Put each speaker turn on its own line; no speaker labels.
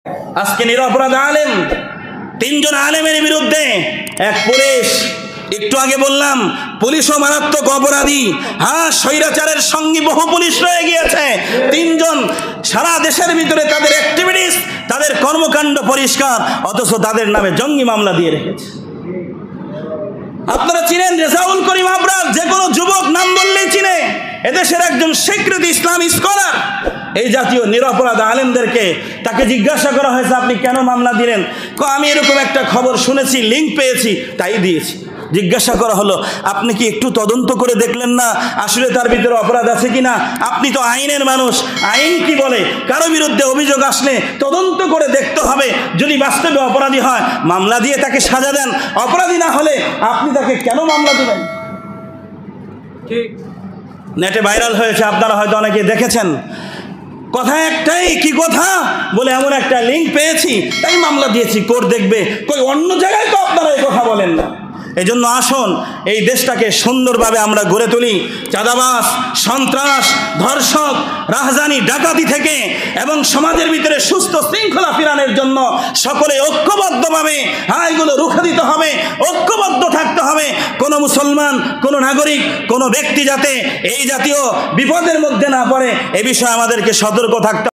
আজকে নিরপরাধ আলেম, তিনজন আলেমের বিরুদ্ধে এক পুলিশ, একটু আগে বললাম পুলিশও মারাত্মক অপরাধী, হ্যাঁ স্বৈরাচারের সঙ্গী বহু পুলিশ রয়ে গিয়েছে, তিনজন সারা দেশের ভিতরে তাদের অ্যাক্টিভিটিস, তাদের কর্মকাণ্ড পরিষ্কার, অথচ তাদের নামে জঙ্গি মামলা দিয়ে রেখেছে। আপনারা চিনেন রেজাউল করিম আবরার, যে কোনো যুবক নাম বললেই চিনে, এদেশের একজন স্বীকৃত ইসলামী স্কলার। এই জাতীয় নিরপরাধ আলেমদেরকে তাকে জিজ্ঞাসা করা হয়েছে আপনি কেন মামলা দিলেন? আমি এরকম একটা খবর শুনেছি, লিঙ্ক পেয়েছি, তাই দিয়েছি। জিজ্ঞাসা করা হলো আপনি কি একটু তদন্ত করে দেখলেন না আসলে তার ভিতরে অপরাধ আছে কিনা? আপনি তো আইনের মানুষ, আইন কি বলে, কারো বিরুদ্ধে অভিযোগ আসলে তদন্ত করে দেখতে হবে, যদি বাস্তবে অপরাধী হয় মামলা দিয়ে তাকে সাজা দেন, অপরাধী না হলে আপনি তাকে কেন মামলা দেবেন? ঠিক নেটে ভাইরাল হয়েছে, আপনারা হয়তো অনেকে দেখেছেন। কথা একটাই, কি কথা বলে এমন একটা লিঙ্ক পেয়েছি তাই মামলা দিয়েছি, কোর্ট দেখবে। কই অন্য জায়গায় তো আপনারা এই কথা বলেন না। এজন্য আসুন এই দেশটাকে সুন্দরভাবে আমরা গড়ে তুলি, চাঁদাবাজ, সন্ত্রাস, ধর্ষক, রাহজানি, ডাকাতি থেকে এবং সমাজের ভিতরে সুস্থ শৃঙ্খলা ফিরানোর জন্য সকলে ঐক্যবদ্ধভাবে এগুলো রুখে দিতে হবে, ঐক্যবদ্ধ থাকতে হবে। কোনো মুসলমান, কোনো নাগরিক, কোনো ব্যক্তি যাতে এই জাতীয় বিপদের মধ্যে না পড়ে, এ বিষয়ে আমাদেরকে সতর্ক থাকতে